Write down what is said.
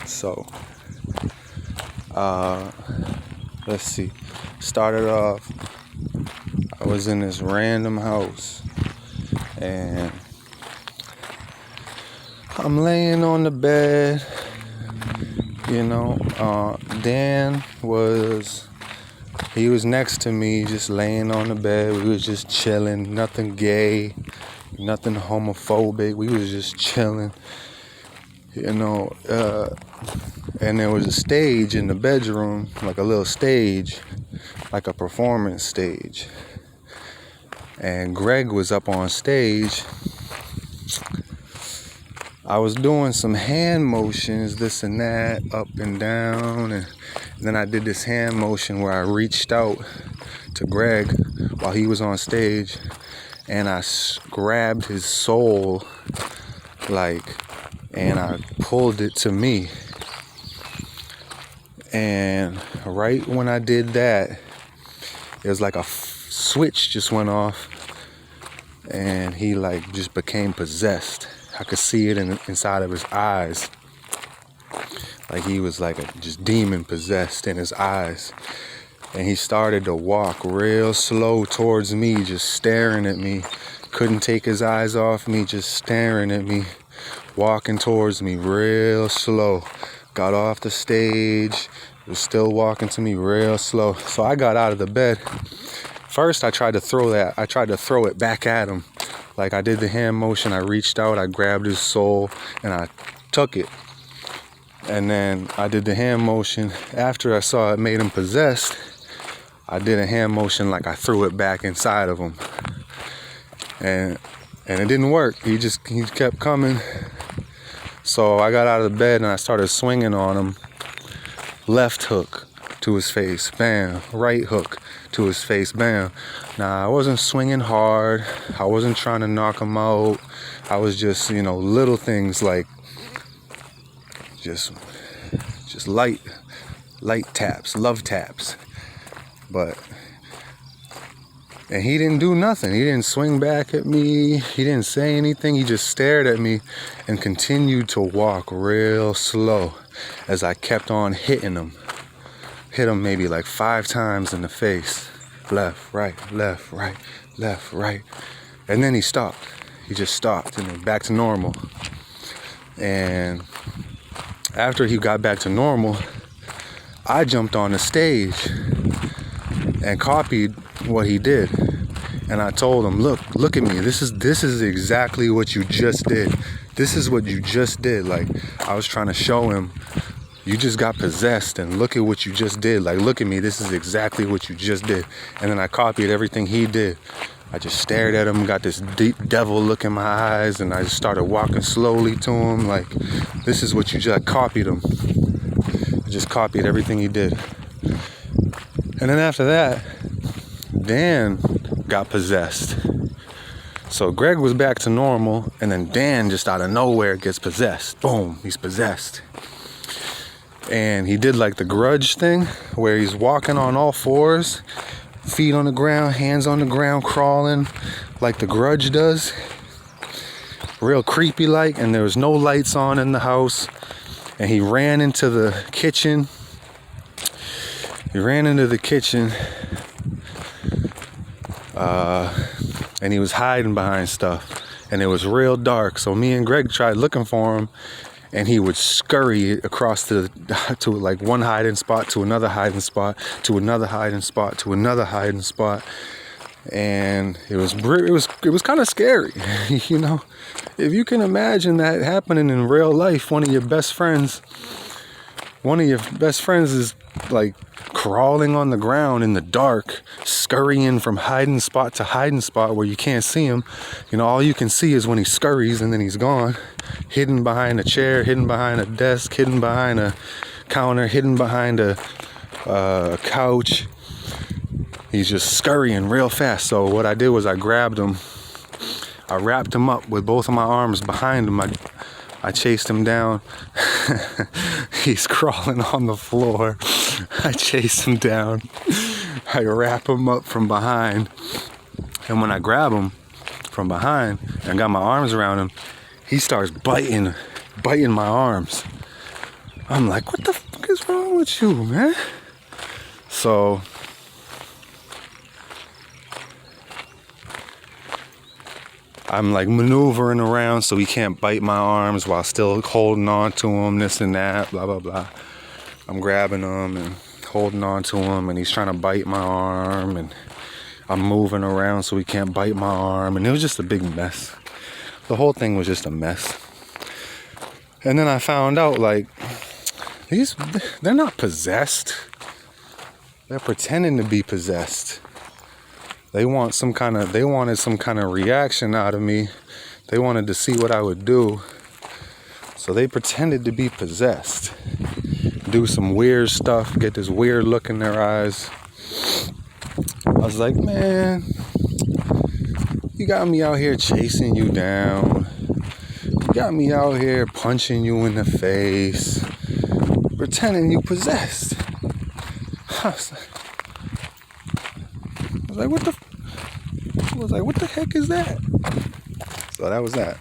So, let's see. Started off, I was in this random house, and I'm laying on the bed. Dan he was next to me, just laying on the bed. We was just chilling, nothing gay, nothing homophobic. We was just chilling, and there was a stage in the bedroom, like a little stage, like a performance stage. And Greg was up on stage. I was doing some hand motions, this and that, up and down, and then I did this hand motion where I reached out to Greg while he was on stage, and I grabbed his soul, and I pulled it to me. And right when I did that, it was like a switch just went off, and he just became possessed. I could see it inside of his eyes. Like he was just demon possessed in his eyes. And he started to walk real slow towards me, just staring at me. Couldn't take his eyes off me, just staring at me, walking towards me real slow. Got off the stage, was still walking to me real slow. So I got out of the bed. First, I tried to throw it back at him. Like I did the hand motion, I reached out, I grabbed his soul, and I took it. And then I did the hand motion. After I saw it made him possessed, I did a hand motion like I threw it back inside of him. And it didn't work. He kept coming. So I got out of the bed and I started swinging on him. Left hook to his face, bam. Right hook to his face, bam. Now I wasn't swinging hard. I wasn't trying to knock him out. I was just, little things like just light taps, love taps. And he didn't do nothing. He didn't swing back at me. He didn't say anything. He just stared at me and continued to walk real slow as I kept on hitting him. Hit him maybe 5 times in the face. Left, right, left, right, left, right. And then he stopped. He just stopped and then back to normal. And after he got back to normal, I jumped on the stage and copied what he did. And I told him, look at me. This is exactly what you just did. This is what you just did. I was trying to show him, you just got possessed and look at what you just did. Look at me. This is exactly what you just did. And then I copied everything he did. I just stared at him, got this deep devil look in my eyes, and I just started walking slowly to him. This is what you just copied him. I just copied everything he did. And then after that, Dan got possessed. So Greg was back to normal, and then Dan just out of nowhere gets possessed. Boom, he's possessed. And he did the grudge thing, where he's walking on all fours, feet on the ground, hands on the ground, crawling like the Grudge does. Real creepy and there was no lights on in the house. And he ran into the kitchen. And he was hiding behind stuff. And it was real dark. So me and Greg tried looking for him. And he would scurry across to one hiding spot to another hiding spot to another hiding spot to another hiding spot, and it was kind of scary, If you can imagine that happening in real life, one of your best friends is crawling on the ground in the dark, scurrying from hiding spot to hiding spot where you can't see him. All you can see is when he scurries and then he's gone. Hidden behind a chair, hidden behind a desk, hidden behind a counter, hidden behind a couch. He's just scurrying real fast. So what I did was I grabbed him. I wrapped him up with both of my arms behind him. I chased him down. He's crawling on the floor. I chase him down. I wrap him up from behind. And when I grab him from behind and got my arms around him, he starts biting my arms. I'm like, what the fuck is wrong with you, man? So I'm like maneuvering around so he can't bite my arms while still holding on to him, this and that, blah, blah, blah. I'm grabbing him and holding on to him, and he's trying to bite my arm, and I'm moving around so he can't bite my arm, and it was just a big mess. The whole thing was just a mess. And then I found out, like, they're not possessed. They're pretending to be possessed. They wanted some kind of reaction out of me. They wanted to see what I would do. So they pretended to be possessed. Do some weird stuff, get this weird look in their eyes. I was like, man, you got me out here chasing you down. You got me out here punching you in the face. Pretending you possessed. I was like, what the heck is that? So that was that.